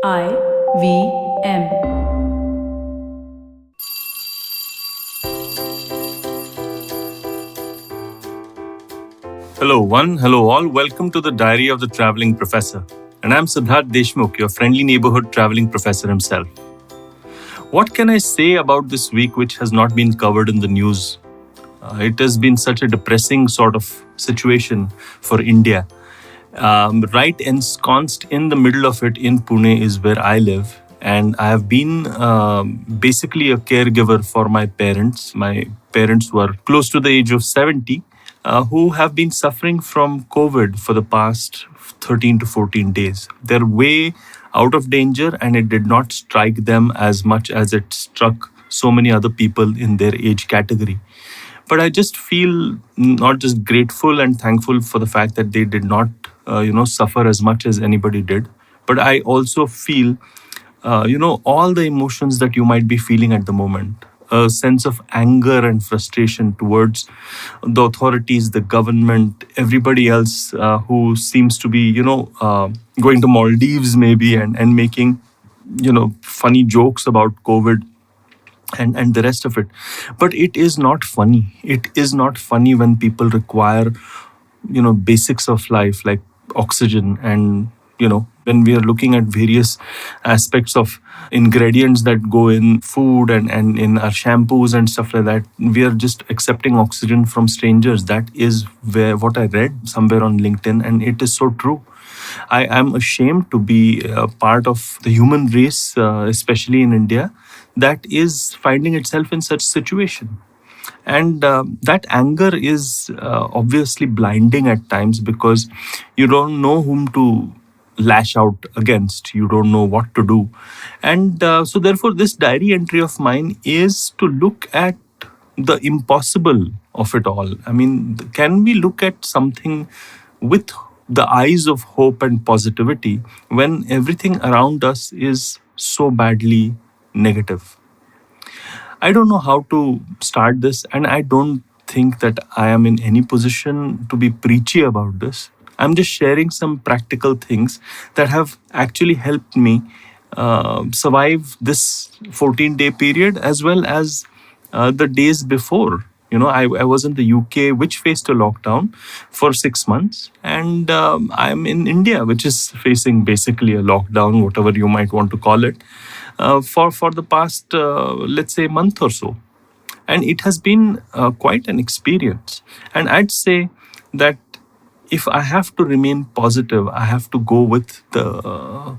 IVM. Hello, one. Hello, all. Welcome to the Diary of the Traveling Professor. And I'm Siddharth Deshmukh, your friendly neighborhood traveling professor himself. What can I say about this week which has not been covered in the news? It has been such a depressing sort of situation for India. Right ensconced in the middle of it in Pune is where I live. And I have been basically a caregiver for my parents. My parents were close to the age of 70, who have been suffering from COVID for the past 13 to 14 days. They're way out of danger, and it did not strike them as much as it struck so many other people in their age category. But I just feel not just grateful and thankful for the fact that they did not, suffer as much as anybody did. But I also feel, all the emotions that you might be feeling at the moment. A sense of anger and frustration towards the authorities, the government, everybody else who seems to be, going to Maldives maybe and making, funny jokes about COVID and the rest of it. But it is not funny. It is not funny when people require, basics of life like oxygen and, when we are looking at various aspects of ingredients that go in food and in our shampoos and stuff like that, we are just accepting oxygen from strangers. That is what I read somewhere on LinkedIn, and it is so true. I am ashamed to be a part of the human race, especially in India, that is finding itself in such situation. And that anger is obviously blinding at times because you don't know whom to lash out against. You don't know what to do. And so, therefore, this diary entry of mine is to look at the impossible of it all. I mean, can we look at something with the eyes of hope and positivity when everything around us is so badly negative? I don't know how to start this, and I don't think that I am in any position to be preachy about this. I'm just sharing some practical things that have actually helped me survive this 14-day period as well as the days before. I was in the UK, which faced a lockdown for 6 months, and I'm in India, which is facing basically a lockdown, whatever you might want to call it, for the past, let's say, month or so. And it has been quite an experience. And I'd say that if I have to remain positive, I have to go with the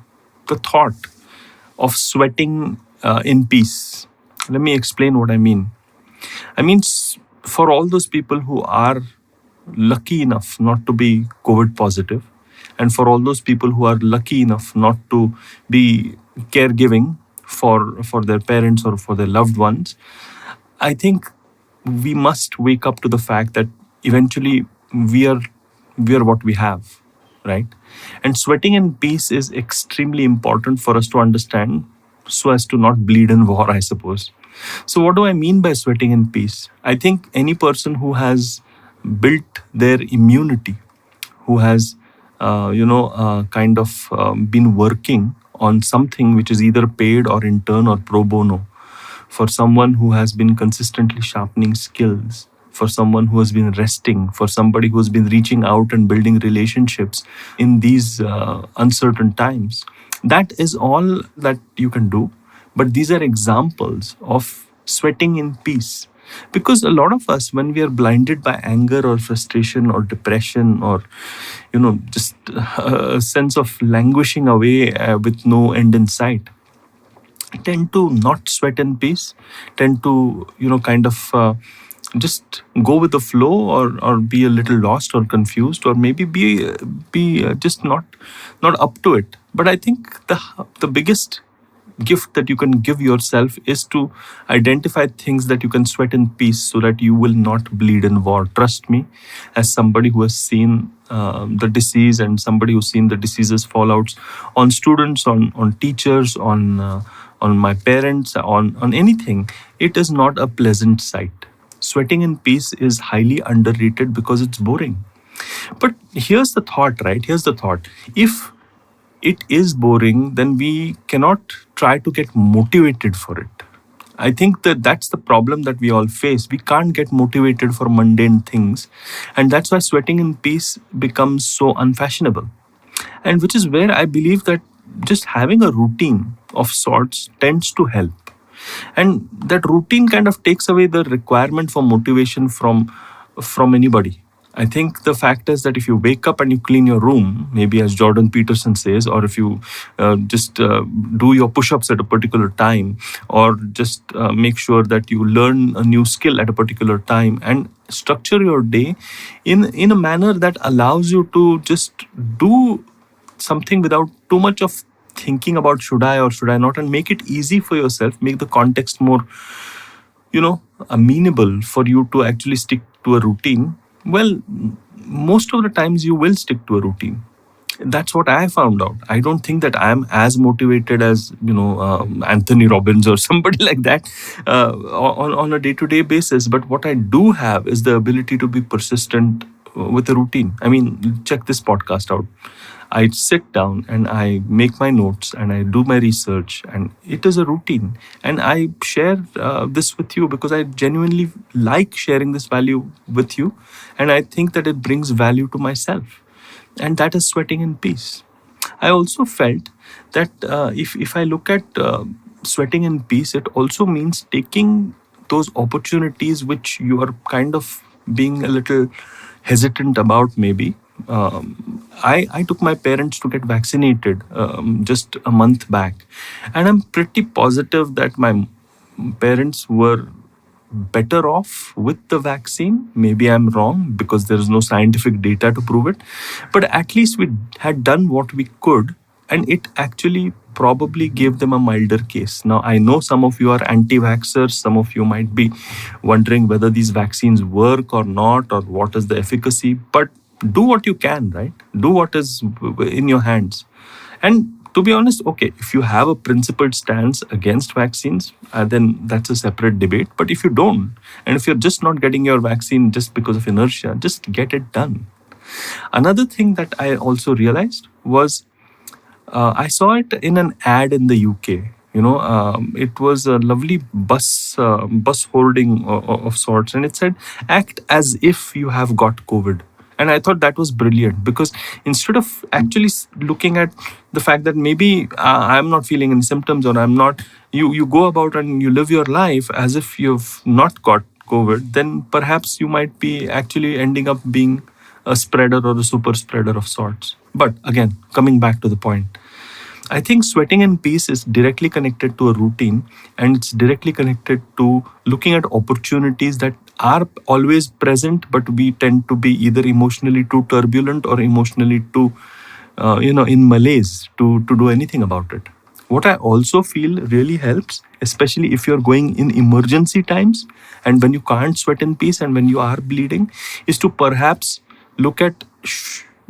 thought of sweating in peace. Let me explain what I mean. I mean, for all those people who are lucky enough not to be COVID positive, and for all those people who are lucky enough not to be caregiving for their parents or for their loved ones, I think we must wake up to the fact that eventually we are what we have, right? And sweating in peace is extremely important for us to understand so as to not bleed in war, I suppose. So what do I mean by sweating in peace? I think any person who has built their immunity, who has, kind of been working on something which is either paid or intern or pro bono, for someone who has been consistently sharpening skills, for someone who has been resting, for somebody who has been reaching out and building relationships in these uncertain times. That is all that you can do. But these are examples of sweating in peace. Because a lot of us, when we are blinded by anger or frustration or depression or, just a sense of languishing away with no end in sight, tend to not sweat in peace, tend to, kind of just go with the flow or be a little lost or confused or maybe be just not up to it. But I think the biggest gift that you can give yourself is to identify things that you can sweat in peace so that you will not bleed in war. Trust me, as somebody who has seen the disease and somebody who's seen the disease's fallouts on students, on teachers, on my parents, on anything, it is not a pleasant sight. Sweating in peace is highly underrated because it's boring. But here's the thought, right? Here's the thought. If it is boring, then we cannot try to get motivated for it. I think that that's the problem that we all face. We can't get motivated for mundane things. And that's why sweating in peace becomes so unfashionable. And which is where I believe that just having a routine of sorts tends to help. And that routine kind of takes away the requirement for motivation from anybody. I think the fact is that if you wake up and you clean your room, maybe as Jordan Peterson says, or if you just do your push-ups at a particular time, or just make sure that you learn a new skill at a particular time, and structure your day in a manner that allows you to just do something without too much of thinking about should I or should I not, and make it easy for yourself, make the context more, amenable for you to actually stick to a routine. Well, most of the times you will stick to a routine. That's what I found out. I don't think that I am as motivated as Anthony Robbins or somebody like that on a day-to-day basis. But what I do have is the ability to be persistent with a routine. I mean, check this podcast out. I sit down and I make my notes and I do my research, and it is a routine. And I share this with you because I genuinely like sharing this value with you, and I think that it brings value to myself, and that is sweating in peace. I also felt that if I look at sweating in peace, it also means taking those opportunities which you are kind of being a little hesitant about, maybe. I took my parents to get vaccinated just a month back, and I'm pretty positive that my parents were better off with the vaccine. Maybe I'm wrong because there is no scientific data to prove it, but at least we had done what we could, and it actually probably gave them a milder case. Now, I know some of you are anti-vaxxers, some of you might be wondering whether these vaccines work or not, or what is the efficacy, but do what you can, right? Do what is in your hands. And to be honest, okay, if you have a principled stance against vaccines, then that's a separate debate. But if you don't, and if you're just not getting your vaccine just because of inertia, just get it done. Another thing that I also realized was I saw it in an ad in the UK. It was a lovely bus holding of sorts, and it said, "Act as if you have got COVID." And I thought that was brilliant, because instead of actually looking at the fact that maybe I'm not feeling any symptoms, or I'm not, you go about and you live your life as if you've not got COVID, then perhaps you might be actually ending up being a spreader or a super spreader of sorts. But again, coming back to the point, I think sweating in peace is directly connected to a routine, and it's directly connected to looking at opportunities that are always present, but we tend to be either emotionally too turbulent or emotionally too, in malaise to do anything about it. What I also feel really helps, especially if you're going in emergency times and when you can't sweat in peace and when you are bleeding, is to perhaps look at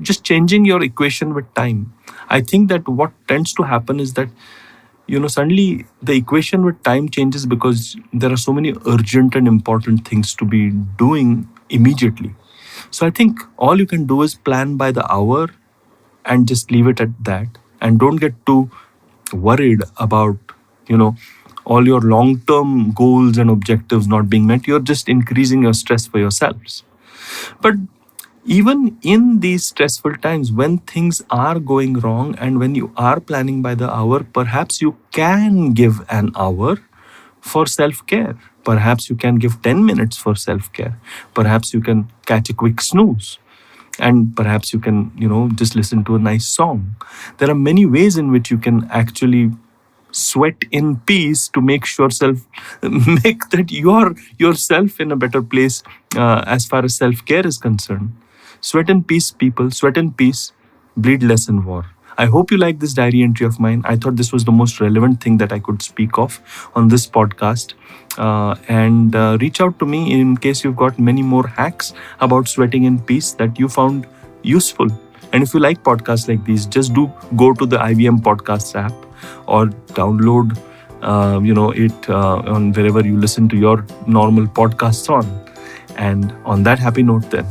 just changing your equation with time. I think that what tends to happen is that, suddenly the equation with time changes because there are so many urgent and important things to be doing immediately. So I think all you can do is plan by the hour and just leave it at that. And don't get too worried about, all your long-term goals and objectives not being met. You're just increasing your stress for yourselves. But even in these stressful times, when things are going wrong and when you are planning by the hour, perhaps you can give an hour for self-care. Perhaps you can give 10 minutes for self-care. Perhaps you can catch a quick snooze. And perhaps you can, just listen to a nice song. There are many ways in which you can actually sweat in peace to make that you're yourself in a better place as far as self-care is concerned. Sweat in peace, people. Sweat in peace. Bleed less in war. I hope you like this diary entry of mine. I thought this was the most relevant thing that I could speak of on this podcast. And reach out to me in case you've got many more hacks about sweating in peace that you found useful. And if you like podcasts like these, just do go to the IVM Podcasts app or download it on wherever you listen to your normal podcasts on. And on that happy note then,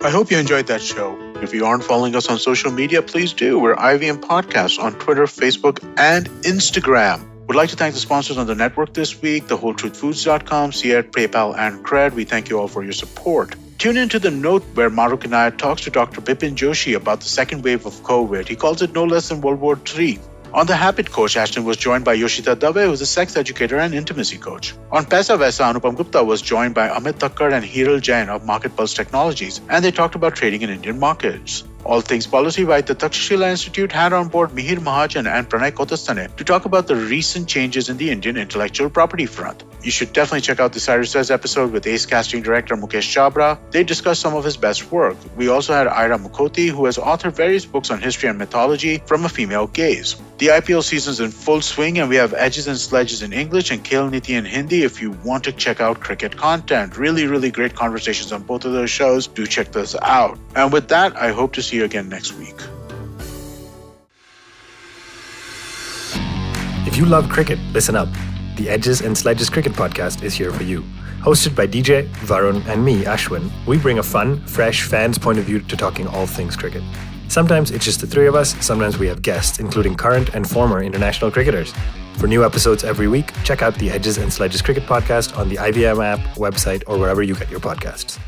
I hope you enjoyed that show. If you aren't following us on social media, please do. We're IVM Podcast on Twitter, Facebook, and Instagram. We'd like to thank the sponsors on the network this week, the WholeTruthFoods.com, Seat, PayPal, and Cred. We thank you all for your support. Tune into The Note, where Maruk Inayat talks to Dr. Bipin Joshi about the second wave of COVID. He calls it no less than World War III. On The Habit Coach, Ashton was joined by Yoshita Dave, who's a sex educator and intimacy coach. On Paisa Vaisa, Anupam Gupta was joined by Amit Thakkar and Hiral Jain of Market Pulse Technologies, and they talked about trading in Indian markets. All Things Policy by the Takshashila Institute had on board Mihir Mahajan and Pranay Kotastane to talk about the recent changes in the Indian intellectual property front. You should definitely check out the Cyrus Says episode with Ace casting director Mukesh Chabra. They discussed some of his best work. We also had Ira Mukhoti, who has authored various books on history and mythology from a female gaze. The IPL season's in full swing, and we have Edges and Sledges in English and Khel Niti in Hindi if you want to check out cricket content. Really great conversations on both of those shows. Do check those out. And with that, I hope to see you again next week. If you love cricket, listen up. The Edges and Sledges Cricket Podcast is here for you. Hosted by DJ, Varun, and me, Ashwin, we bring a fun, fresh fan's point of view to talking all things cricket. Sometimes it's just the three of us, sometimes we have guests, including current and former international cricketers. For new episodes every week, check out the Edges and Sledges Cricket Podcast on the IVM app, website, or wherever you get your podcasts.